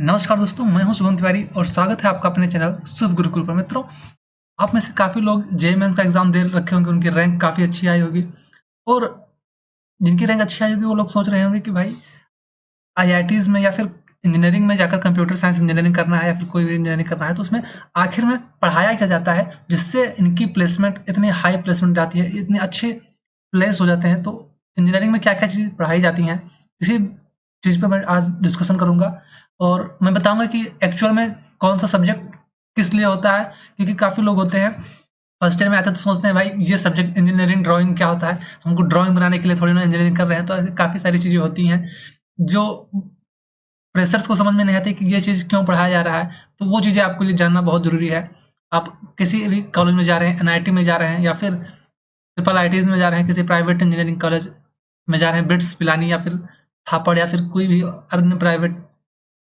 नमस्कार दोस्तों, मैं हूं शुभम तिवारी और स्वागत है आपका अपने चैनल शुभ गुरुकुल पर। मित्रों, आप में से काफ़ी लोग जेईई मेंस का एग्ज़ाम दे रखे होंगे, उनकी रैंक काफ़ी अच्छी आई होगी और जिनकी रैंक अच्छी आई होगी वो लोग सोच रहे होंगे कि भाई आईआईटीज़ में या फिर इंजीनियरिंग में जाकर कंप्यूटर साइंस इंजीनियरिंग करना है या फिर कोई भी इंजीनियरिंग करना है, तो उसमें आखिर में पढ़ाया क्या जाता है जिससे इनकी प्लेसमेंट इतनी हाई प्लेसमेंट जाती है, इतने अच्छे प्लेस हो जाते हैं। तो इंजीनियरिंग में क्या-क्या चीज़ पढ़ाई जाती हैं, इसी चीज़ पे मैं आज डिस्कशन करूँगा और मैं बताऊँगा कि एक्चुअल में कौन-सा सब्जेक्ट किस लिए होता है। क्योंकि काफ़ी लोग होते हैं, फर्स्ट ईयर में आते हैं तो सोचते हैं भाई ये सब्जेक्ट इंजीनियरिंग ड्राइंग क्या होता है, हमको ड्राइंग बनाने के लिए थोड़ी ना इंजीनियरिंग कर रहे हैं। तो ऐसी काफ़ी सारी चीज़ें होती हैं जो फ्रेशर्स को समझ में नहीं आती कि ये चीज़ क्यों पढ़ाया जा रहा है। तो वो चीज़ें आपके लिए जानना बहुत ज़रूरी है। आप किसी भी कॉलेज में जा रहे हैं, एनआईटी में जा रहे हैं या फिर ट्रिपल आईटीज़ में जा रहे हैं, किसी प्राइवेट इंजीनियरिंग कॉलेज में जा रहे हैं, बिट्स, पिलानी या फिर थापड़ या फिर कोई भी अन्य प्राइवेट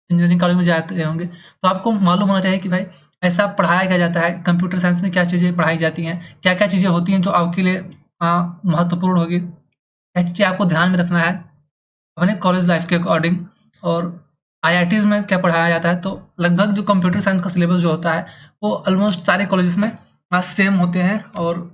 इंजीनियरिंग कॉलेज में जाते होंगे, तो आपको मालूम होना चाहिए कि भाई ऐसा पढ़ाया क्या जाता है, कंप्यूटर साइंस में क्या चीज़ें पढ़ाई जाती हैं, क्या-क्या चीज़ें होती हैं जो आपके लिए महत्वपूर्ण होगी, क्या चीज़ें आपको ध्यान में रखना है अपने कॉलेज लाइफ के अकॉर्डिंग। और आईआईटीज़ में क्या पढ़ाया जाता है, तो लगभग जो कंप्यूटर साइंस का सिलेबस जो होता है वो ऑलमोस्ट सारे कॉलेजेस में सेम होते हैं और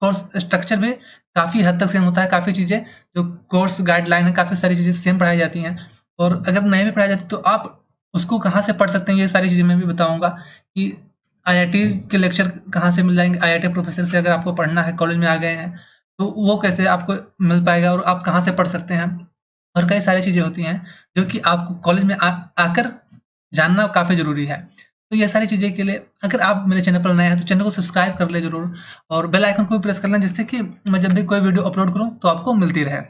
कोर्स स्ट्रक्चर भी काफ़ी हद तक सेम होता है। काफ़ी चीज़ें जो कोर्स गाइडलाइन है, काफ़ी सारी चीज़ें सेम पढ़ाई जाती हैं और अगर नहीं भी पढ़ाई जाती तो आप उसको कहाँ से पढ़ सकते हैं, ये सारी चीज़ें मैं भी बताऊँगा कि आईआईटीज़ के लेक्चर कहाँ से मिल जाएँगे। आईआईटी प्रोफेसर से अगर आपको पढ़ना है, कॉलेज में आ गए हैं, तो वो कैसे आपको मिल पाएगा और आप कहाँ से पढ़ सकते हैं। और कई सारी चीज़ें होती हैं जो कि आपको कॉलेज में आकर जानना काफ़ी ज़रूरी है। तो ये सारी चीज़ें के लिए अगर आप मेरे चैनल पर नए हैं तो चैनल को सब्सक्राइब कर लें ज़रूर और बेल आइकन को भी प्रेस कर लें, जिससे कि मैं जब भी कोई वीडियो अपलोड करूँ तो आपको मिलती रहे।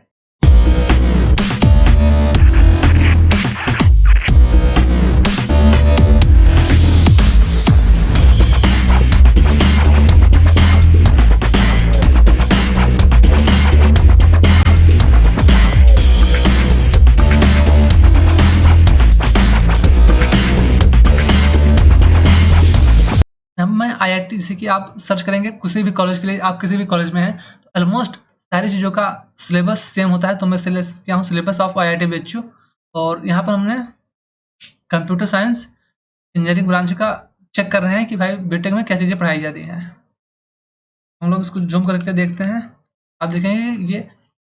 अब मैं आईआईटी जैसे कि आप सर्च करेंगे किसी भी कॉलेज के लिए, आप किसी भी कॉलेज में हैं तो ऑलमोस्ट सारी चीज़ों का सिलेबस सेम होता है। तो मैं सिलेक्ट किया हूँ सिलेबस ऑफ आईआईटी बीएचयू और यहाँ पर हमने कंप्यूटर साइंस इंजीनियरिंग ब्रांच का चेक कर रहे हैं कि भाई बीटेक में क्या चीज़ें पढ़ाई जाती हैं। हम लोग इसको जूम करके देखते हैं। आप देखेंगे ये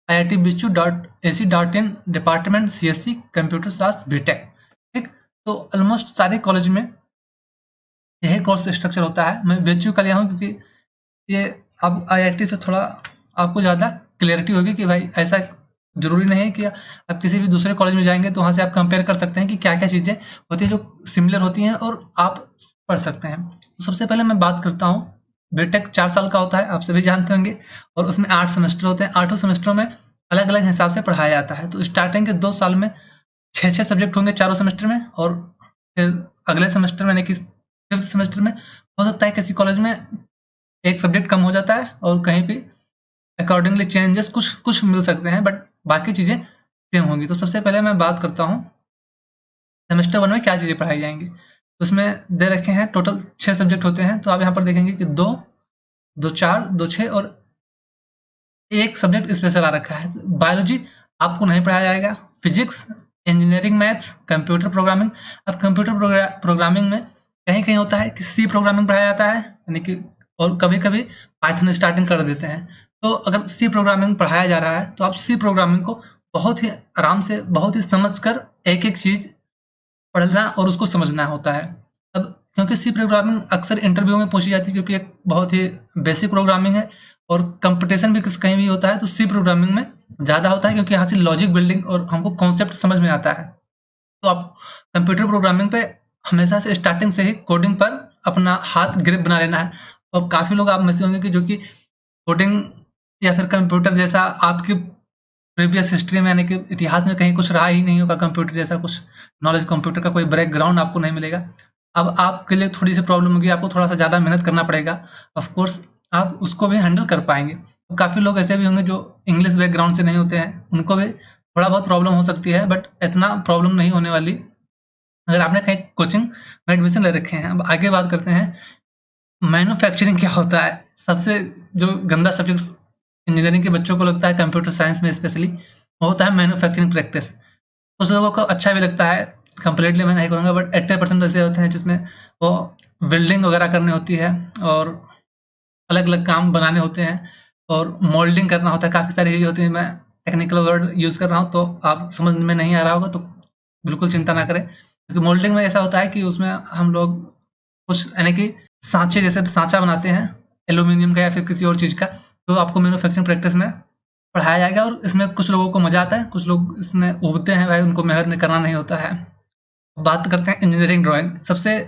iitbchu.ac.in department CSC computer science BTech, ठीक। तो ऑलमोस्ट सारे कॉलेज में यही कोर्स स्ट्रक्चर होता है। मैं बीएचयू का लिया हूँ क्योंकि ये अब आईआईटी से थोड़ा आपको ज़्यादा क्लैरिटी होगी कि भाई ऐसा ज़रूरी नहीं है कि आप किसी भी दूसरे कॉलेज में जाएँगे तो वहाँ से आप कंपेयर कर सकते हैं कि क्या-क्या चीज़ें होती हैं जो सिमिलर होती हैं और आप पढ़ सकते हैं। तो सबसे पहले मैं बात करता हूँ, बीटेक 4 साल का होता है, आप सभी जानते होंगे और उसमें 8 सेमेस्टर होते हैं। 8 सेमेस्टरों में अलग-अलग हिसाब से पढ़ाया जाता है। तो स्टार्टिंग के 2 साल में 6-6 सब्जेक्ट होंगे चारों सेमेस्टर में और फिर अगले सेमेस्टर में यानी कि 5th सेमेस्टर में हो सकता है किसी कॉलेज में एक सब्जेक्ट कम हो जाता है और कहीं पे अकॉर्डिंगली चेंजेस कुछ मिल सकते हैं, बट बाकी चीज़ें सेम होंगी। तो सबसे पहले मैं बात करता हूँ सेमेस्टर 1 में क्या चीज़ें पढ़ाई जाएँगी। तो उसमें दे रखे हैं टोटल 6 सब्जेक्ट होते हैं। तो आप यहाँ पर देखेंगे कि 2, 2 4, 2 6 और एक सब्जेक्ट स्पेशल आ रखा है। तो बायोलॉजी आपको नहीं पढ़ाया जाएगा। Physics, engineering maths, computer programming. अब कंप्यूटर प्रोग्रामिंग में कहीं-कहीं होता है कि सी प्रोग्रामिंग पढ़ाया जाता है, यानी कि और कभी-कभी पाइथन स्टार्टिंग कर देते हैं। तो अगर सी प्रोग्रामिंग पढ़ाया जा रहा है तो आप सी प्रोग्रामिंग को बहुत ही आराम से, बहुत ही समझकर एक-एक चीज़ पढ़ना और उसको समझना होता है। अब क्योंकि सी प्रोग्रामिंग अक्सर इंटरव्यू में पूछी जाती है क्योंकि एक बहुत ही बेसिक प्रोग्रामिंग है और कंपटीशन भी कहीं भी होता है तो सी प्रोग्रामिंग में ज़्यादा होता है क्योंकि यहाँ से लॉजिक बिल्डिंग और हमको कॉन्सेप्ट समझ में आता है। तो आप कंप्यूटर प्रोग्रामिंग पे हमेशा से स्टार्टिंग से ही कोडिंग पर अपना हाथ ग्रिप बना लेना है। और काफ़ी लोग आप में से होंगे कि जो कि कोडिंग या फिर कंप्यूटर जैसा आपकी प्रीवियस हिस्ट्री में यानी कि इतिहास में कहीं कुछ रहा ही नहीं होगा, कंप्यूटर जैसा कुछ नॉलेज, कंप्यूटर का कोई बैकग्राउंड आपको नहीं मिलेगा। अब आपके लिए थोड़ी सी प्रॉब्लम होगी, आपको थोड़ा सा ज़्यादा मेहनत करना पड़ेगा। ऑफ कोर्स आप उसको भी हैंडल कर पाएंगे। तो काफ़ी लोग ऐसे भी होंगे जो इंग्लिश बैकग्राउंड से नहीं होते हैं, उनको भी थोड़ा बहुत प्रॉब्लम हो सकती है, बट इतना प्रॉब्लम नहीं होने वाली अगर आपने कहीं कोचिंग में एडमिशन ले रखे हैं। अब आगे बात करते हैं मैन्युफैक्चरिंग क्या होता है। सबसे जो गंदा सब्जेक्ट इंजीनियरिंग के बच्चों को लगता है कंप्यूटर साइंस में स्पेशली, वो होता है मैन्युफैक्चरिंग प्रैक्टिस। कुछ लोगों को अच्छा भी लगता है कंप्लीटली मैं नहीं करूँगा, बट 80% ऐसे होते हैं जिसमें वो वेल्डिंग वगैरह करनी होती है और अलग-अलग काम बनाने होते हैं और मोल्डिंग करना होता है, काफ़ी सारी चीज़ें होती हैं। मैं टेक्निकल वर्ड यूज़ कर रहा हूँ, तो आप समझ में नहीं आ रहा होगा तो बिल्कुल चिंता ना करें, क्योंकि मोल्डिंग में ऐसा होता है कि उसमें हम लोग कुछ यानी कि सांचे जैसे सांचा बनाते हैं एल्यूमीनियम का या फिर किसी और चीज़ का, तो आपको मैन्युफैक्चरिंग प्रैक्टिस में पढ़ाया जाएगा और इसमें कुछ लोगों को मज़ा आता है, कुछ लोग इसमें उबते हैं भाई, उनको मेहनत नहीं करना नहीं होता है। बात करते हैं इंजीनियरिंग ड्राइंग, सबसे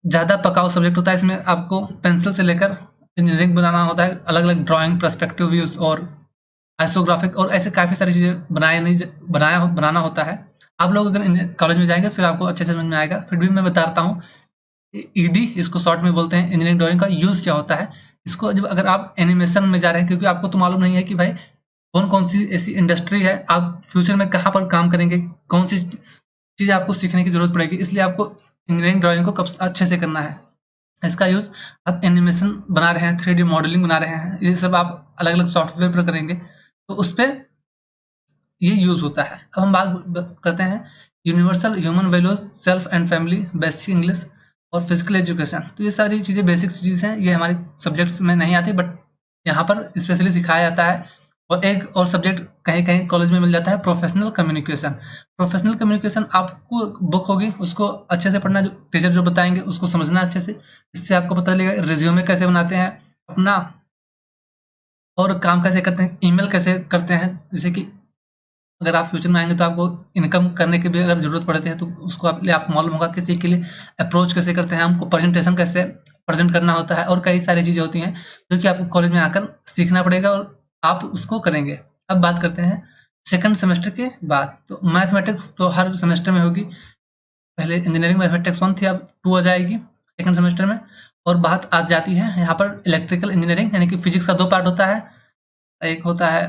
ज़्यादा पकाऊ सब्जेक्ट होता है। इसमें आपको पेंसिल से लेकर इंजीनियरिंग बनाना होता है, अलग-अलग ड्राइंग, पर्सपेक्टिव व्यूज़ और आइसोग्राफिक और ऐसे काफ़ी सारी चीज़ें बनाना होता है। आप लोग अगर कॉलेज में जाएँगे फिर आपको अच्छे से समझ में आएगा। फिर भी मैं बताता हूँ, ईडी इसको शॉर्ट में बोलते हैं, इंजीनियरिंग ड्राइंग का यूज़ क्या होता है। इसको जब अगर आप एनिमेशन में जा रहे हैं, क्योंकि आपको तो मालूम नहीं है कि भाई कौन-कौन सी ऐसी इंडस्ट्री है, आप फ्यूचर में कहाँ पर काम करेंगे, कौन सी चीज़ आपको सीखने की ज़रूरत पड़ेगी, इसलिए आपको इंजीनियरिंग ड्राइंग को कब अच्छे से करना है। इसका यूज़ आप एनिमेशन बना रहे हैं, 3D मॉडलिंग बना रहे हैं, ये सब आप अलग-अलग सॉफ्टवेयर पर करेंगे, तो उस पे ये यूज़ होता है। अब हम बात करते हैं universal human values, self and family, basic English और फिजिकल एजुकेशन। तो ये सारी चीज़ें बेसिक चीज़ हैं, ये हमारे सब्जेक्ट्स में नहीं आती, बट यहाँ पर स्पेशली सिखाया जाता है। और एक और सब्जेक्ट कहीं-कहीं कॉलेज में मिल जाता है, प्रोफेशनल कम्युनिकेशन। प्रोफेशनल कम्युनिकेशन आपको बुक होगी, उसको अच्छे से पढ़ना, जो टीचर जो बताएँगे उसको समझना अच्छे से। इससे आपको पता लगेगा रिज़्यूमे कैसे बनाते हैं अपना, और काम कैसे करते हैं, ईमेल कैसे करते हैं। जैसे कि अगर आप फ्यूचर में आएँगे तो आपको इनकम करने की भी अगर ज़रूरत पड़ती है तो उसको आपको मालूम होगा, किसी के लिए अप्रोच कैसे करते हैं, हमको प्रेजेंटेशन कैसे प्रेज़ेंट करना होता है, और कई सारी चीज़ें होती हैं जो कि आपको कॉलेज में आकर सीखना पड़ेगा और आप उसको करेंगे। अब बात करते हैं सेकंड सेमेस्टर के बाद, तो मैथमेटिक्स तो हर सेमेस्टर में होगी। पहले इंजीनियरिंग मैथमेटिक्स 1 थी, अब 2 आ जाएगी सेकंड सेमेस्टर में। और बात आ जाती है यहाँ पर इलेक्ट्रिकल इंजीनियरिंग, यानी कि फिजिक्स का 2 पार्ट होता है। एक होता है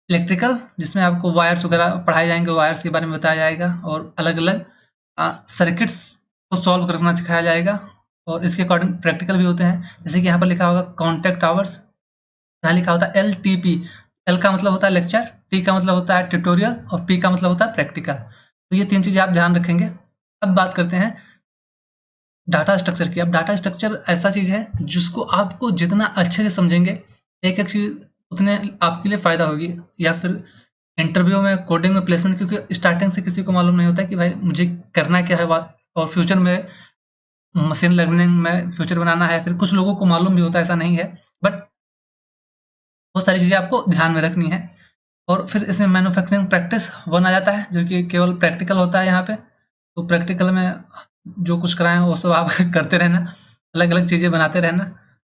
इलेक्ट्रिकल, जिसमें आपको वायर्स वगैरह पढ़ाए जाएँगे, वायर्स के बारे में बताया जाएगा और अलग-अलग सर्किट्स को सॉल्व करना सिखाया जाएगा, और इसके अकॉर्डिंग प्रैक्टिकल भी होते हैं। जैसे कि यहाँ पर लिखा होगा कॉन्टैक्ट आवर्स, यहाँ लिखा होता है एलटीपी। एल का मतलब होता है लेक्चर, टी का मतलब होता है ट्यूटोरियल और पी का मतलब होता है प्रैक्टिकल। तो ये 3 चीज़ें आप ध्यान रखेंगे। अब बात करते हैं डाटा स्ट्रक्चर की। अब डाटा स्ट्रक्चर ऐसा चीज़ है जिसको आपको जितना अच्छे से समझेंगे, एक-एक चीज़ उतने आपके लिए फ़ायदा होगी, या फिर इंटरव्यू में, कोडिंग में, प्लेसमेंट, क्योंकि स्टार्टिंग से किसी को मालूम नहीं होता कि भाई मुझे करना क्या है, और फ्यूचर में मशीन लर्निंग में फ्यूचर बनाना है। फिर कुछ लोगों को मालूम भी होता है, ऐसा नहीं है, बट बहुत सारी चीज़ें आपको ध्यान में रखनी है। और फिर इसमें मैन्युफैक्चरिंग प्रैक्टिस 1 आ जाता है, जो कि केवल प्रैक्टिकल होता है यहाँ पे। तो प्रैक्टिकल में जो कुछ कराएँ वो सब आप करते रहना, अलग-अलग चीज़ें बनाते रहना,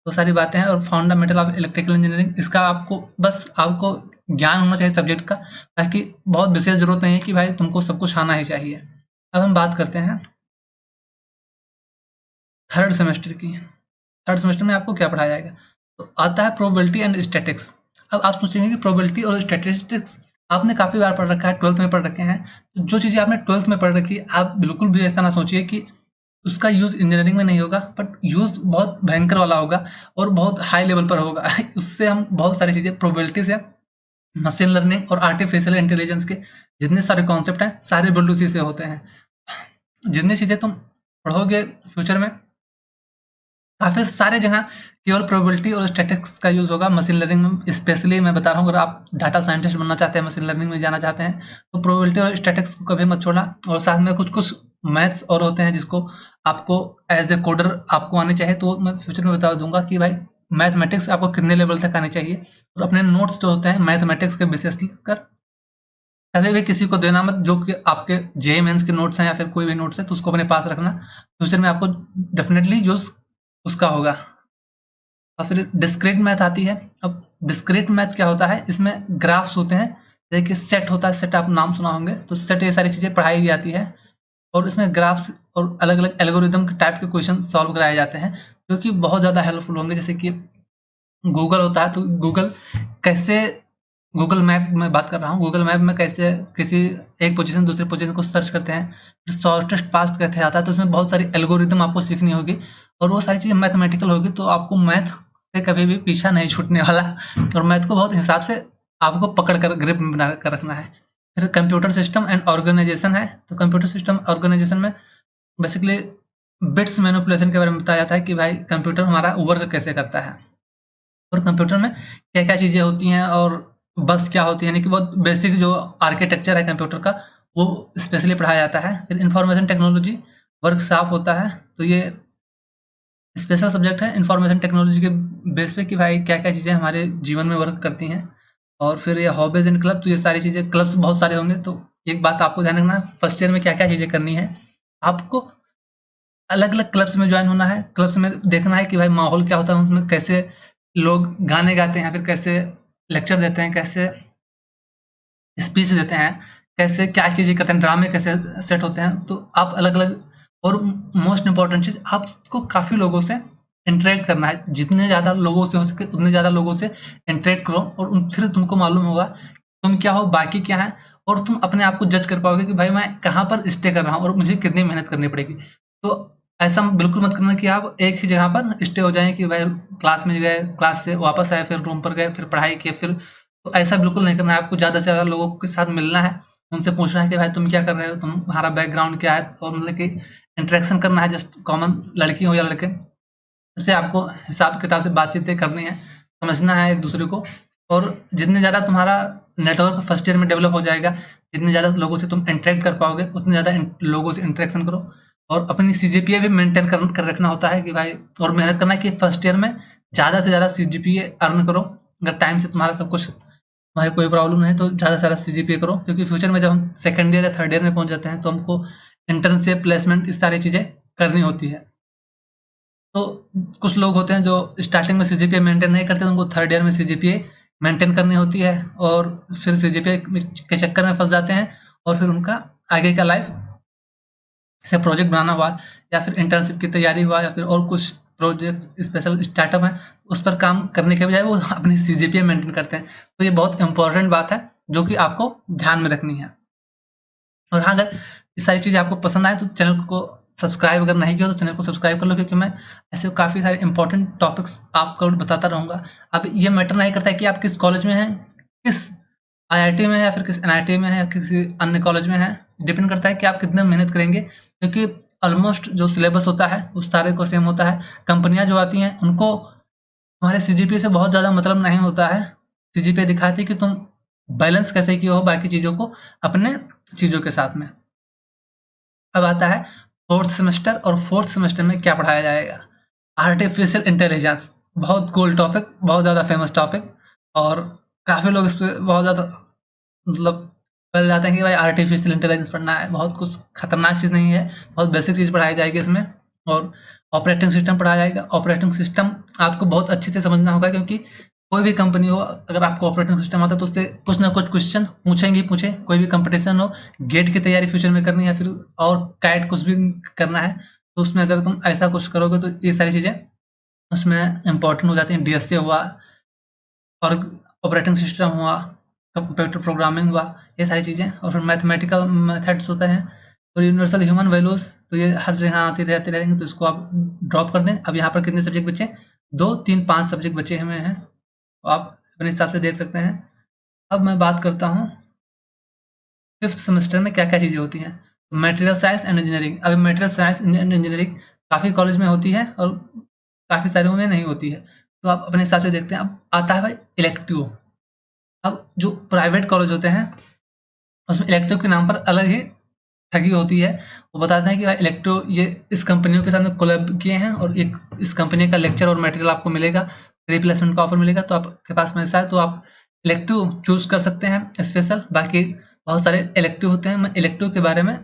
तो सारी बातें हैं। और फंडामेंटल ऑफ इलेक्ट्रिकल इंजीनियरिंग, इसका आपको ज्ञान होना चाहिए सब्जेक्ट का, ताकि बहुत विशेष ज़रूरत नहीं है कि भाई तुमको सब कुछ आना ही चाहिए। अब हम बात करते हैं थर्ड सेमेस्टर की। थर्ड सेमेस्टर में आपको क्या पढ़ाया जाएगा? तो आता है प्रोबेबिलिटी एंड स्टैटिक्स। अब आप सोचेंगे कि प्रोबेबिलिटी और स्टैटिस्टिक्स आपने काफ़ी बार पढ़ रखा है, 12th में पढ़ रखे हैं। तो जो चीज़ें आपने 12th में पढ़ रखी है, आप बिल्कुल भी ऐसा ना सोचिए कि उसका यूज़ इंजीनियरिंग में नहीं होगा, बट यूज़ बहुत भयंकर वाला होगा और बहुत हाई लेवल पर होगा। उससे हम बहुत सारी चीज़ें, प्रोबेबिलिटी से, मशीन लर्निंग और आर्टिफिशियल इंटेलिजेंस के जितने सारे कॉन्सेप्ट हैं, सारे बिल्ड उसी से होते हैं। जितनी चीज़ें तुम पढ़ोगे फ्यूचर में, काफ़ी सारे जगह केवल प्रोबेबिलिटी और स्टैटिस्टिक्स का यूज़ होगा। मशीन लर्निंग में स्पेशली मैं बता रहा हूँ, अगर आप डाटा साइंटिस्ट बनना चाहते हैं, मशीन लर्निंग में जाना चाहते हैं, तो प्रोबेबिलिटी और स्टैटिस्टिक्स को कभी मत छोड़ना। और साथ में कुछ-कुछ मैथ्स और होते हैं जिसको आपको एज़ ए कोडर आपको आने चाहिए, तो मैं फ्यूचर में बता दूँगा कि भाई मैथमेटिक्स आपको कितने लेवल तक आनी चाहिए। और अपने नोट्स जो होते हैं मैथमेटिक्स के विशेष कर कभी भी किसी को देना मत, जो कि आपके जेईई मेंस के नोट्स हैं या फिर कोई भी नोट्स है, तो उसको अपने पास रखना। फ्यूचर में आपको डेफिनेटली यूज़ उसका होगा। और फिर डिस्क्रीट मैथ आती है। अब डिस्क्रीट मैथ क्या होता है? इसमें ग्राफ्स होते हैं, जैसे कि सेट होता है, सेट आप नाम सुना होंगे, तो सेट ये सारी चीज़ें पढ़ाई जाती है। और इसमें ग्राफ्स और अलग-अलग एल्गोरिदम के टाइप के क्वेश्चन सॉल्व कराए जाते हैं, जो कि बहुत ज़्यादा हेल्पफुल होंगे। जैसे कि गूगल होता है, तो कैसे गूगल मैप में बात कर रहा हूँ, गूगल मैप में कैसे किसी एक पोजीशन दूसरे पोजीशन को सर्च करते हैं, फिर शॉर्टेस्ट पाथ कैसे आता है, तो इसमें बहुत सारी एल्गोरिदम आपको सीखनी होगी और वो सारी चीज़ें मैथमेटिकल होगी, तो आपको मैथ से कभी भी पीछा नहीं छूटने वाला। और मैथ को बहुत हिसाब से आपको पकड़ कर ग्रिप में बना कर रखना है। फिर कंप्यूटर सिस्टम एंड ऑर्गेनाइजेशन है। तो कंप्यूटर सिस्टम ऑर्गेनाइजेशन में बेसिकली बिट्स मैनिपुलेशन के बारे में बताया जाता है कि भाई कंप्यूटर हमारा वर्क कैसे करता है और कंप्यूटर में क्या क्या चीज़ें होती हैं और बस क्या होती है, यानी कि बहुत बेसिक जो आर्किटेक्चर है कंप्यूटर का वो स्पेशली पढ़ाया जाता है। फिर इंफॉर्मेशन टेक्नोलॉजी वर्क शॉप होता है, तो ये स्पेशल सब्जेक्ट है इंफॉर्मेशन टेक्नोलॉजी के बेस पे कि भाई क्या क्या चीज़ें हमारे जीवन में वर्क करती हैं। और फिर ये हॉबीज एंड क्लब, तो ये सारी चीज़ें क्लब्स बहुत सारे होंगे। तो एक बात आपको ध्यान रखना है, फर्स्ट ईयर में क्या क्या चीज़ें करनी है, आपको अलग अलग क्लब्स में ज्वाइन होना है। क्लब्स में देखना है कि भाई माहौल क्या होता है, उसमें कैसे लोग गाने गाते हैं, फिर कैसे लेक्चर देते हैं, कैसे स्पीच देते हैं, कैसे क्या चीज़ें करते हैं, ड्रामे कैसे सेट होते हैं। तो आप अलग अलग, और मोस्ट इम्पॉर्टेंट चीज़, आपको काफ़ी लोगों से इंटरेक्ट करना है। जितने ज़्यादा लोगों से हो सके उतने ज़्यादा लोगों से इंटरेक्ट करो, और फिर तुमको मालूम होगा तुम क्या हो, बाकी क्या है, और तुम अपने आप को जज कर पाओगे कि भाई मैं कहाँ पर स्टे कर रहा हूँ और मुझे कितनी मेहनत करनी पड़ेगी। तो ऐसा बिल्कुल मत करना कि आप एक ही जगह पर स्टे हो जाएं कि भाई क्लास में गए, क्लास से वापस आए, फिर रूम पर गए, फिर पढ़ाई की, फिर तो ऐसा बिल्कुल नहीं करना है। आपको ज़्यादा से ज़्यादा लोगों के साथ मिलना है, उनसे पूछना है कि भाई तुम क्या कर रहे हो, तुम्हारा बैकग्राउंड क्या है, और मतलब कि इंटरेक्शन करना है, जस्ट कॉमन लड़की हो या लड़के, उससे आपको हिसाब किताब से बातचीतें करनी है, समझना है एक दूसरे को। और जितने ज़्यादा तुम्हारा नेटवर्क फर्स्ट ईयर में डेवलप हो जाएगा, जितने ज़्यादा लोगों से तुम इंटरेक्ट कर पाओगे, उतने ज़्यादा लोगों से इंटरेक्शन करो। और अपनी सीजीपीए भी मेंटेन कर रखना होता है कि भाई, और मेहनत करना है कि फर्स्ट ईयर में ज़्यादा से ज़्यादा सीजीपीए अर्न करो। अगर टाइम से तुम्हारा सब कुछ, तुम्हारी कोई प्रॉब्लम नहीं, तो ज़्यादा से ज़्यादा सीजीपीए करो, क्योंकि फ्यूचर में जब हम सेकंड ईयर या थर्ड ईयर में पहुंच जाते हैं तो हमको इंटर्नशिप, प्लेसमेंट, इस सारी चीज़ें करनी होती है। तो कुछ लोग होते हैं जो स्टार्टिंग में सीजीपीए मेंटेन नहीं करते, तो उनको थर्ड ईयर में सीजीपीए मेंटेन करनी होती है, और फिर सीजीपीए के चक्कर में फंस जाते हैं, और फिर उनका आगे का लाइफ, जैसे प्रोजेक्ट बनाना हुआ, या फिर इंटर्नशिप की तैयारी हुआ, या फिर और कुछ प्रोजेक्ट स्पेशल स्टार्टअप है, उस पर काम करने के बजाय वो अपनी सीजीपीए मेंटेन करते हैं। तो ये बहुत इंपॉर्टेंट बात है जो कि आपको ध्यान में रखनी है। और हाँ, अगर ये सारी चीज़ें आपको पसंद आए तो चैनल को सब्सक्राइब अगर नहीं किया तो चैनल को सब्सक्राइब कर लो, क्योंकि मैं ऐसे काफ़ी सारे इंपॉर्टेंट टॉपिक्स आपको बताता रहूँगा। अब ये मैटर नहीं करता है कि आप किस कॉलेज में हैं, किस आईआईटी में है, या फिर किस एनआईटी में है, या किसी अन्य कॉलेज में है। डिपेंड करता है कि आप कितने मेहनत करेंगे, क्योंकि ऑलमोस्ट जो सिलेबस होता है उस सारे को सेम होता है। कंपनियाँ जो आती हैं उनको तुम्हारे सीजीपीए से बहुत ज़्यादा मतलब नहीं होता है। सीजीपीए दिखाती है कि तुम बैलेंस कैसे किए हो बाकी चीज़ों को अपने चीज़ों के साथ में। अब आता है फोर्थ सेमेस्टर, और फोर्थ सेमेस्टर में क्या पढ़ाया जाएगा। आर्टिफिशियल इंटेलिजेंस, बहुत कूल टॉपिक, बहुत ज़्यादा फेमस टॉपिक, और काफ़ी लोग इस पर बहुत ज़्यादा मतलब पहले जाते हैं कि भाई आर्टिफिशियल इंटेलिजेंस पढ़ना है, बहुत कुछ खतरनाक चीज़ नहीं है, बहुत बेसिक चीज़ पढ़ाई जाएगी इसमें। और ऑपरेटिंग सिस्टम पढ़ाया जाएगा। ऑपरेटिंग सिस्टम आपको बहुत अच्छे से समझना होगा, क्योंकि कोई भी कंपनी हो, अगर आपको ऑपरेटिंग सिस्टम आता है तो उससे कुछ ना कुछ क्वेश्चन पूछेंगे पूछे। कोई भी कंपटीशन हो, गेट की तैयारी फ्यूचर में करनी है, फिर और कैट कुछ भी करना है, तो उसमें अगर तुम ऐसा कुछ करोगे तो ये सारी चीज़ें उसमें इंपॉर्टेंट हो जाती हैं। डीएसए हुआ, और ऑपरेटिंग सिस्टम हुआ, कंप्यूटर प्रोग्रामिंग हुआ, ये सारी चीज़ें। और फिर मैथमेटिकल मेथड्स होते हैं, और यूनिवर्सल ह्यूमन वैल्यूज, तो ये हर जगह आती रहती रहेंगे, तो इसको आप ड्रॉप कर दें। अब यहाँ पर कितने सब्जेक्ट बचे, 2 3 5 सब्जेक्ट बचे हुए हैं, तो आप अपने हिसाब से देख सकते हैं। अब मैं बात करता हूँ फिफ्थ सेमेस्टर में क्या क्या चीज़ें होती हैं। Material science and engineering. अभी मटेरियल साइंस एंड इंजीनियरिंग काफ़ी कॉलेज में होती है और काफ़ी सारे में नहीं होती है, तो आप अपने हिसाब से देखते हैं। अब आता है भाई इलेक्टिव। अब जो प्राइवेट कॉलेज होते हैं उसमें इलेक्टिव के नाम पर अलग ही ठगी होती है। वो बताते हैं कि भाई इलेक्टिव ये इस कंपनियों के साथ में कोलैब किए हैं, और एक इस कंपनी का लेक्चर और मटेरियल आपको मिलेगा, रिप्लेसमेंट का ऑफर मिलेगा, तो आपके पास में ऐसा है तो आप इलेक्टिव चूज कर सकते हैं स्पेशल। बाकी बहुत सारे इलेक्टिव होते हैं, मैं इलेक्टिव के बारे में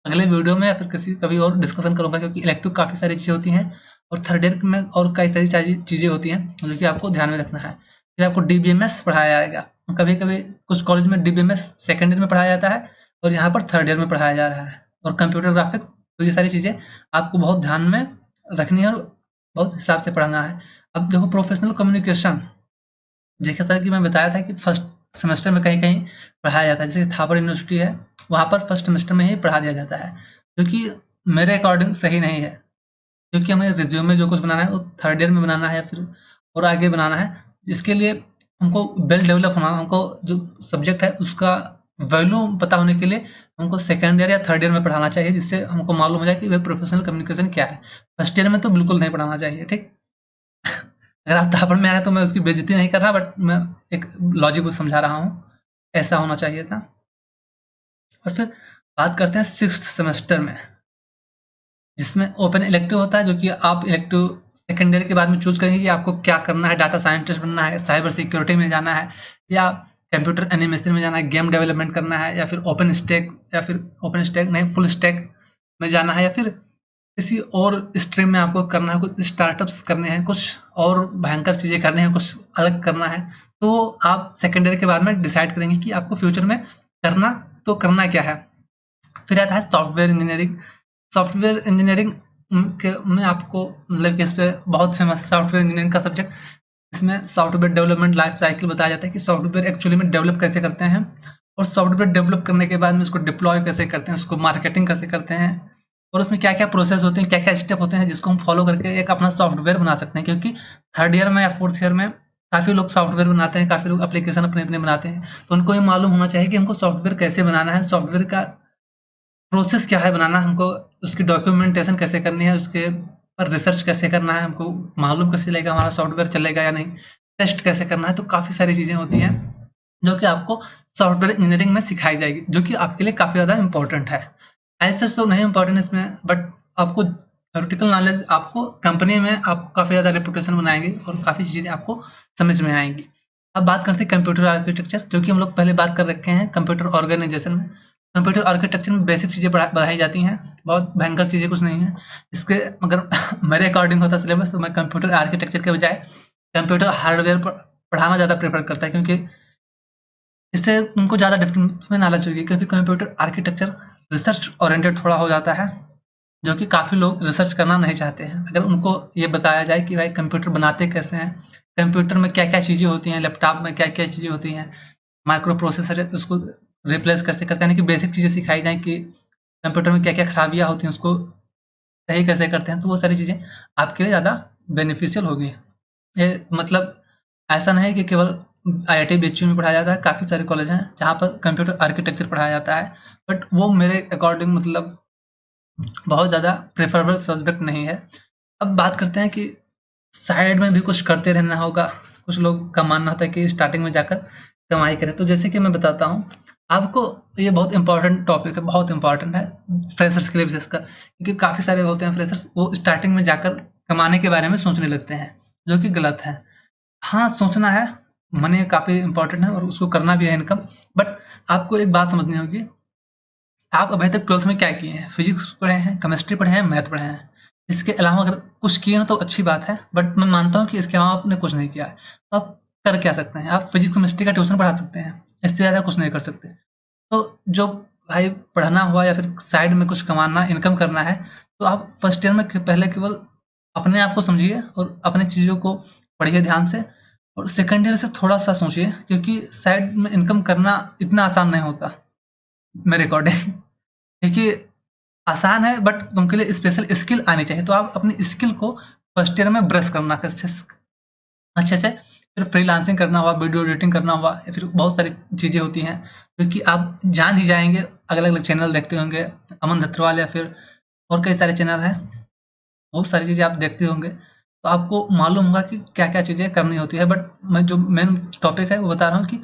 अगले वीडियो में या फिर कभी और डिस्कशन करूंगा, क्योंकि इलेक्टिव काफ़ी सारी चीज़ें होती हैं, और थर्ड ईयर में और कई सारी चीज़ें होती हैं जो कि आपको ध्यान में रखना है। फिर आपको डीबीएमएस पढ़ाया जाएगा। कभी कभी कुछ कॉलेज में डीबीएमएस सेकेंड ईयर में पढ़ाया जाता है, और यहाँ पर थर्ड ईयर में पढ़ाया जा रहा है। और कंप्यूटर ग्राफिक्स, तो ये सारी चीज़ें आपको बहुत ध्यान में रखनी है और बहुत हिसाब से पढ़ना है। अब देखो प्रोफेशनल कम्युनिकेशन, जैसा कि मैं बताया था कि फर्स्ट सेमेस्टर में कहीं कहीं पढ़ाया जाता है, जैसे थापर यूनिवर्सिटी है वहाँ पर फर्स्ट सेमेस्टर में ही पढ़ा दिया जाता है, जो कि मेरे अकॉर्डिंग सही नहीं है, क्योंकि हमें रिज्यूमे जो कुछ बनाना है वो थर्ड ईयर में बनाना है फिर और आगे बनाना है। इसके लिए हमको वेल डेवलप होना, हमको जो सब्जेक्ट है उसका वैल्यू पता होने के लिए हमको सेकंड ईयर या थर्ड ईयर में पढ़ाना चाहिए, जिससे हमको मालूम हो जाए कि वह प्रोफेशनल कम्युनिकेशन क्या है। फर्स्ट ईयर में तो बिल्कुल नहीं पढ़ाना चाहिए, ठीक। अगर आप दापड़ में आए तो मैं उसकी बेइज्जती नहीं कर रहा, बट मैं एक लॉजिक को समझा रहा हूँ, ऐसा होना चाहिए था। और फिर बात करते हैं सिक्स्थ सेमेस्टर में, जिसमें ओपन इलेक्टिव होता है, जो कि आप इलेक्टिव सेकेंड ईयर के बाद में चूज करेंगे कि आपको क्या करना है। डाटा साइंटिस्ट बनना है, साइबर सिक्योरिटी में जाना है, या कंप्यूटर एनिमेशन में जाना है, गेम डेवलपमेंट करना है, या फिर ओपन स्टैक, या फिर ओपन स्टैक नहीं फुल स्टैक में जाना है, या फिर किसी और स्ट्रीम में आपको करना है, कुछ स्टार्टअप्स करने हैं, कुछ और भयंकर चीज़ें करनी है, कुछ अलग करना है। तो आप सेकेंड ईयर के बाद में डिसाइड करेंगे कि आपको फ्यूचर में करना क्या है। फिर आता है सॉफ्टवेयर इंजीनियरिंग। सॉफ्टवेयर इंजीनियरिंग में आपको मतलब कि इस पे बहुत फेमस है सॉफ्टवेयर इंजीनियरिंग का सब्जेक्ट। इसमें सॉफ्टवेयर डेवलपमेंट लाइफ साइकिल बताया जाता है कि सॉफ्टवेयर एक्चुअली में डेवलप कैसे करते हैं, और सॉफ्टवेयर डेवलप करने के बाद में उसको डिप्लॉय कैसे करते हैं, उसको मार्केटिंग कैसे करते हैं, और उसमें क्या क्या प्रोसेस होते हैं, क्या क्या स्टेप होते हैं, जिसको हम फॉलो करके एक अपना सॉफ्टवेयर बना सकते हैं। क्योंकि थर्ड ईयर में या फोर्थ ईयर में काफ़ी लोग सॉफ्टवेयर बनाते हैं, काफ़ी लोग एप्लीकेशन अपने अपने बनाते हैं, तो उनको ये मालूम होना चाहिए कि हमको सॉफ्टवेयर कैसे बनाना है, सॉफ्टवेयर का प्रोसेस क्या है बनाना, हमको उसकी डॉक्यूमेंटेशन कैसे करनी है, उसके पर रिसर्च कैसे करना है, हमको मालूम कैसे लगेगा हमारा सॉफ्टवेयर चलेगा या नहीं, टेस्ट कैसे करना है। तो काफ़ी सारी चीज़ें होती हैं जो कि आपको सॉफ्टवेयर इंजीनियरिंग में सिखाई जाएगी, जो कि आपके लिए काफ़ी ज़्यादा इंपॉर्टेंट है। ऐसे तो नहीं इंपॉर्टेंट इसमें, बट आपको थ्योरेटिकल नॉलेज आपको कंपनी में आपको काफ़ी ज़्यादा रेपुटेशन बनाएंगे और काफ़ी चीज़ें आपको समझ में आएंगी। अब बात करते हैं कंप्यूटर आर्किटेक्चर, जो कि हम लोग पहले बात कर रखे हैं कंप्यूटर ऑर्गेनाइजेशन में। कंप्यूटर आर्किटेक्चर में बेसिक चीज़ें पढ़ाई जाती हैं, बहुत भयंकर चीज़ें कुछ नहीं है इसके। अगर मेरे अकॉर्डिंग होता सिलेबस तो मैं कंप्यूटर आर्किटेक्चर के बजाय कंप्यूटर हार्डवेयर पढ़ाना ज़्यादा प्रेफर करता है, क्योंकि इससे उनको ज़्यादा डिफरेंस में नॉलेज होगी। क्योंकि कंप्यूटर आर्किटेक्चर रिसर्च ओरिएंटेड थोड़ा हो जाता है, जो कि काफ़ी लोग रिसर्च करना नहीं चाहते हैं। अगर उनको ये बताया जाए कि भाई कंप्यूटर बनाते कैसे हैं, कंप्यूटर में क्या-क्या चीज़ें होती हैं, लैपटॉप में क्या-क्या चीज़ें होती हैं, माइक्रो प्रोसेसर उसको रिप्लेस करते करते यानी कि बेसिक चीज़ें सिखाई जाएँ कि कंप्यूटर में क्या-क्या खराबियाँ होती हैं, उसको सही कैसे करते हैं, तो वो सारी चीज़ें आपके लिए ज़्यादा बेनिफिशियल होगी। ये मतलब ऐसा नहीं है कि केवल आईआईटी बीएचयू में पढ़ाया जाता है, काफ़ी सारे कॉलेज हैं जहाँ पर कंप्यूटर आर्किटेक्चर पढ़ाया जाता है, बट वो मेरे अकॉर्डिंग मतलब बहुत ज़्यादा प्रेफरेबल सब्जेक्ट नहीं है। अब बात करते हैं कि साइड में भी कुछ करते रहना होगा। कुछ लोग का मानना होता है कि स्टार्टिंग में जाकर कमाई करें। तो जैसे कि मैं बताता हूँ, आपको ये बहुत इम्पोर्टेंट टॉपिक है, बहुत इम्पोर्टेंट है फ्रेशर्स के लिए विशेषकर, क्योंकि काफ़ी सारे होते हैं फ्रेशर्स, वो स्टार्टिंग में जाकर कमाने के बारे में सोचने लगते हैं, जो कि गलत है। हाँ, सोचना है, मनी काफ़ी इम्पोर्टेंट है और उसको करना भी है इनकम, बट आपको एक बात समझनी होगी, आप अभी तक 12th में क्या किए हैं? फिजिक्स पढ़े हैं, केमिस्ट्री पढ़े हैं, मैथ पढ़े हैं। इसके अलावा अगर कुछ किए हो तो अच्छी बात है, बट मैं मानता हूँ कि इसके अलावा आपने कुछ नहीं किया है। तो आप कर क्या सकते हैं? आप फिजिक्स केमिस्ट्री का ट्यूशन पढ़ा सकते हैं, इससे ज़्यादा कुछ नहीं कर सकते। तो जो भाई पढ़ना हुआ या फिर साइड में कुछ कमाना, इनकम करना है, तो आप फर्स्ट ईयर में पहले केवल अपने आप को समझिए और अपनी चीज़ों को पढ़िए ध्यान से, और सेकंड ईयर से थोड़ा-सा सोचिए, क्योंकि साइड में इनकम करना इतना आसान नहीं होता मेरे अकॉर्डिंग। देखिए, आसान है बट तुमके लिए स्पेशल स्किल आनी चाहिए, तो आप अपनी स्किल को फर्स्ट ईयर में ब्रश करना अच्छे से, फिर फ्रीलांसिंग करना हुआ, वीडियो एडिटिंग करना हुआ, या फिर बहुत सारी चीज़ें होती हैं क्योंकि आप जान ही जाएंगे। अलग अलग चैनल देखते होंगे, अमन धत्रवाल या फिर और कई सारे चैनल हैं, बहुत सारी चीज़ें आप देखते होंगे, तो आपको मालूम होगा कि क्या क्या चीज़ें करनी होती है। बट मैं जो मेन टॉपिक है वो बता रहा हूँ कि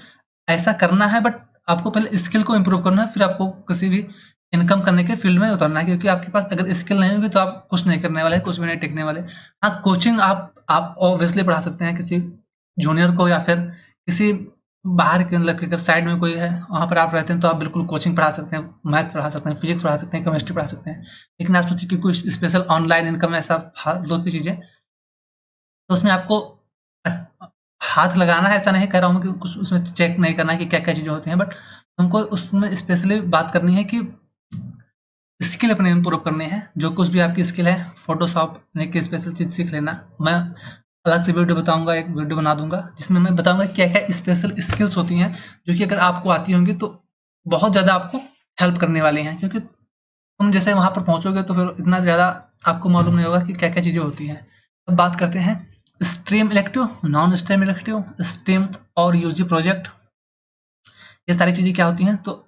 ऐसा करना है, बट आपको पहले स्किल को इम्प्रूव करना है, फिर आपको किसी भी इनकम करने के फील्ड में उतरना है, क्योंकि आपके पास अगर स्किल नहीं होगी तो आप कुछ नहीं करने वाले, कुछ भी नहीं टिकने वाले। हाँ, कोचिंग आप ऑब्वियसली पढ़ा सकते हैं किसी जूनियर को, या फिर किसी बाहर के मतलब कि अगर साइड में कोई है वहाँ पर आप रहते हैं तो आप बिल्कुल कोचिंग पढ़ा सकते हैं, मैथ पढ़ा सकते हैं, फिजिक्स पढ़ा सकते हैं, केमिस्ट्री पढ़ा सकते हैं। लेकिन आप सोचिए कि कुछ स्पेशल ऑनलाइन इनकम ऐसा फालतू की चीज़ें, तो उसमें आपको अ, हाथ लगाना है। ऐसा नहीं कह रहा हूँ कि कुछ उसमें चेक नहीं करना है कि क्या-क्या चीज़ें होती हैं, बट तुमको उसमें स्पेशली बात करनी है कि स्किल अपने इम्प्रूव करनी है। जो कुछ भी आपकी स्किल है, फ़ोटोशॉप यानी कि स्पेशल चीज़ सीख लेना। मैं अलग से वीडियो बताऊँगा, एक वीडियो बना दूँगा जिसमें मैं बताऊँगा क्या-क्या स्पेशल स्किल्स होती हैं, जो कि अगर आपको आती होंगी तो बहुत ज़्यादा आपको हेल्प करने वाली हैं। क्योंकि तुम जैसे वहाँ पर पहुँचोगे तो फिर इतना ज़्यादा आपको मालूम नहीं होगा कि क्या-क्या चीज़ें होती हैं। अब बात करते हैं stream elective, non stream elective, stream और यूजी प्रोजेक्ट। ये सारी चीज़ें क्या होती हैं। तो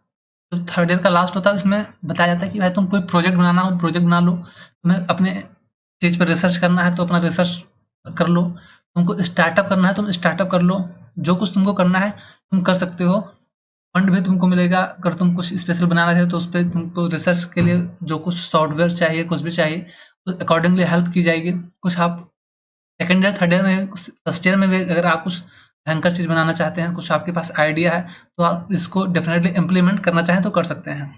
जो थर्ड ईयर का लास्ट होता है उसमें बताया जाता है कि भाई तुम कोई प्रोजेक्ट बनाना हो प्रोजेक्ट बना लो, तुम्हें अपने चीज़ पर रिसर्च करना है तो अपना रिसर्च कर लो, तुमको स्टार्टअप करना है तुम स्टार्टअप कर लो, जो कुछ तुमको करना है तुम कर सकते हो। फंड भी तुमको मिलेगा, अगर तुम कुछ स्पेशल बनाना चाहे तो उस पर तुमको रिसर्च के लिए जो कुछ सॉफ्टवेयर चाहिए कुछ भी चाहिए तो अकॉर्डिंगली हेल्प की जाएगी। कुछ आप सेकेंड ईयर थर्ड ईयर में फर्स्ट ईयर में भी अगर आप कुछ भयंकर चीज़ बनाना चाहते हैं, कुछ आपके पास आइडिया है तो आप इसको डेफिनेटली इम्प्लीमेंट करना चाहें तो कर सकते हैं।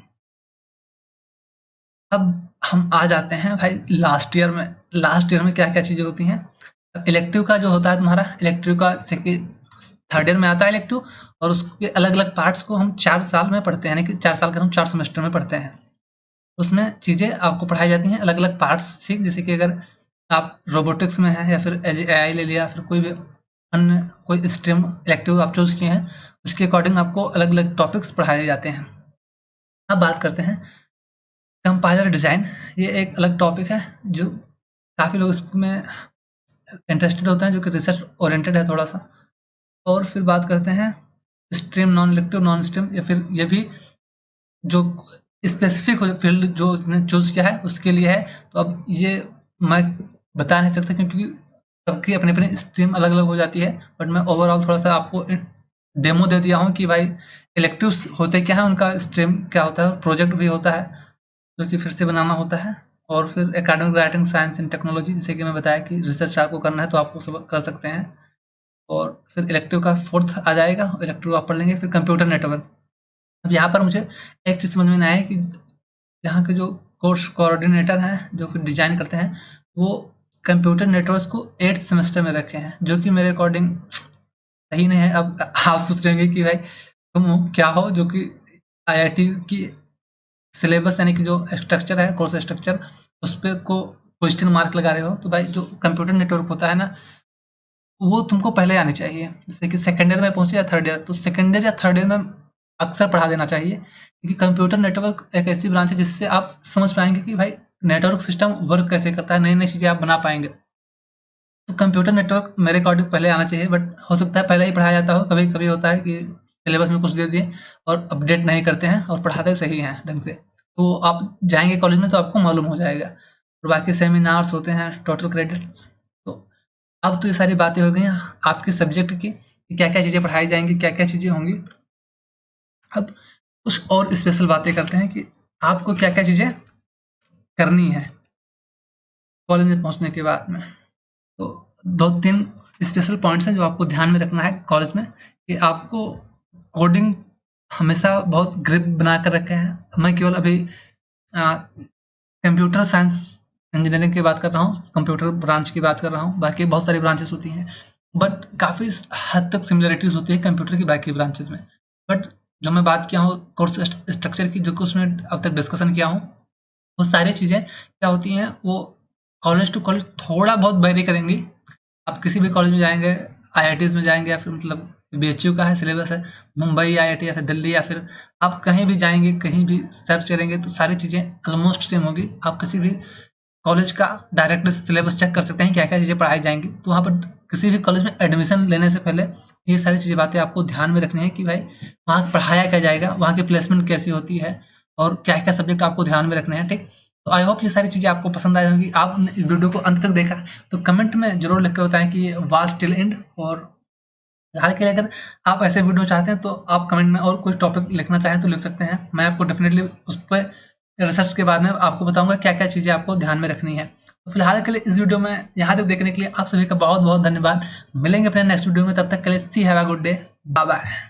अब हम आ जाते हैं भाई लास्ट ईयर में। लास्ट ईयर में क्या क्या चीज़ें होती हैं। इलेक्टिव का जो होता है तुम्हारा, इलेक्टिव का थर्ड ईयर में आता है इलेक्टिव, और उसके अलग अलग पार्ट्स को हम 4 साल में पढ़ते हैं, यानी कि 4 साल का हम 4 सेमेस्टर में पढ़ते हैं। उसमें चीज़ें आपको पढ़ाई जाती हैं अलग अलग पार्ट्स से, जैसे कि अगर आप रोबोटिक्स में हैं या फिर AI ले लिया, फिर कोई भी अन्य कोई स्ट्रीम इलेक्टिव आप चूज़ किए हैं, उसके अकॉर्डिंग आपको अलग अलग टॉपिक्स पढ़ाए जाते हैं। अब बात करते हैं कंपाइलर डिज़ाइन। ये एक अलग टॉपिक है जो काफ़ी लोग इसमें इंटरेस्टेड होते हैं, जो कि रिसर्च ओरिएंटेड है थोड़ा सा। और फिर बात करते हैं stream non elective non stream, या फिर ये भी जो स्पेसिफिक फील्ड जो उसने चूज़ किया है उसके लिए है। तो अब ये मैं बता नहीं सकता क्योंकि सबकी अपनी अपनी स्ट्रीम अलग अलग हो जाती है, बट मैं ओवरऑल थोड़ा सा आपको डेमो दे दिया हूँ कि भाई इलेक्टिव्स होते क्या हैं, उनका स्ट्रीम क्या होता है, प्रोजेक्ट भी होता है जो कि फिर से बनाना होता है। और फिर academic writing science and technology, जैसे कि मैं बताया कि रिसर्च आपको करना है तो आप वो सब कर सकते हैं। और फिर इलेक्टिव का फोर्थ आ जाएगा, इलेक्टिव आप पढ़ लेंगे। फिर कंप्यूटर नेटवर्क। अब यहाँ पर मुझे एक चीज़ समझ में आया कि यहाँ के जो कोर्स कोऑर्डिनेटर हैं जो कि डिजाइन करते हैं, वो कंप्यूटर नेटवर्क्स को 8th सेमेस्टर में रखे हैं, जो कि मेरे अकॉर्डिंग सही नहीं है। अब आप सोच रहे होंगे कि भाई तुम क्या हो जो कि IIT की सिलेबस यानी कि जो स्ट्रक्चर है कोर्स स्ट्रक्चर उस पर को क्वेश्चन मार्क लगा रहे हो। तो भाई जो कंप्यूटर नेटवर्क होता है ना, वो तुमको पहले आनी चाहिए। जैसे कि सेकंड ईयर में पहुंचे या थर्ड ईयर, तो सेकंड ईयर या थर्ड ईयर में अक्सर पढ़ा देना चाहिए, क्योंकि कंप्यूटर नेटवर्क एक ऐसी ब्रांच है जिससे आप समझ पाएंगे कि भाई नेटवर्क सिस्टम वर्क कैसे करता है, नई नई चीज़ें आप बना पाएंगे। तो कंप्यूटर नेटवर्क मेरे अकॉर्डिंग पहले आना चाहिए, बट हो सकता है पहले ही पढ़ाया जाता हो। कभी कभी होता है कि सिलेबस में कुछ दे दिए और अपडेट नहीं करते हैं और पढ़ाते सही हैं ढंग से, तो आप जाएंगे कॉलेज में तो आपको मालूम हो जाएगा। और बाकी सेमिनार्स होते हैं, टोटल क्रेडिट्स। तो अब तो ये सारी बातें हो गई हैं आपके सब्जेक्ट की, क्या क्या चीज़ें पढ़ाई जाएंगी, क्या क्या चीज़ें होंगी। अब कुछ और स्पेशल बातें करते हैं कि आपको क्या क्या चीज़ें करनी है कॉलेज में पहुंचने के बाद में। तो 2-3 स्पेशल पॉइंट्स हैं जो आपको ध्यान में रखना है कॉलेज में, कि आपको कोडिंग हमेशा बहुत ग्रिप बना कर रखे हैं। मैं केवल अभी कंप्यूटर साइंस इंजीनियरिंग की बात कर रहा हूँ, कंप्यूटर ब्रांच की बात कर रहा हूँ। बाकी बहुत सारी ब्रांचेस होती हैं, बट काफ़ी हद तक सिमिलरिटीज होती है कंप्यूटर की बाकी ब्रांचेस में। बट जो मैं बात किया हूँ कोर्स स्ट्रक्चर की, जो कि उसमें अब तक डिस्कशन किया हूँ, वो सारी चीज़ें क्या होती हैं वो कॉलेज टू कॉलेज थोड़ा बहुत वेरी करेंगी। आप किसी भी कॉलेज में जाएंगे, IITs में जाएंगे, या फिर मतलब BHU का है सिलेबस है, मुंबई IIT या फिर दिल्ली, या फिर आप कहीं भी जाएंगे कहीं भी सर्च करेंगे तो सारी चीज़ें ऑलमोस्ट सेम होगी। आप किसी भी कॉलेज का डायरेक्ट सिलेबस चेक कर सकते हैं क्या क्या चीज़ें पढ़ाई जाएंगी। तो वहाँ पर किसी भी कॉलेज में एडमिशन लेने से पहले ये सारी चीज़ें बातें आपको ध्यान में रखनी है कि भाई वहाँ पढ़ाया क्या जाएगा, वहाँ की प्लेसमेंट कैसी होती है, और क्या क्या सब्जेक्ट आपको ध्यान में रखने हैं। ठीक, तो आई होप ये सारी चीज़ें आपको पसंद आई होंगी। आपने इस वीडियो को अंत तक देखा तो कमेंट में जरूर लिख कर बताएं कि ये वाज टिल एंड। और फिलहाल के लिए अगर आप ऐसे वीडियो चाहते हैं तो आप कमेंट में और कोई टॉपिक लिखना चाहें तो लिख सकते हैं, मैं आपको डेफिनेटली उस पर रिसर्च के बाद में आपको बताऊंगा क्या क्या चीज़ें आपको ध्यान में रखनी है। तो फिलहाल के लिए इस वीडियो में यहाँ तक देखने के लिए आप सभी का बहुत बहुत धन्यवाद। मिलेंगे अपने नेक्स्ट वीडियो में, तब तक के लिए see have a good day, bye bye.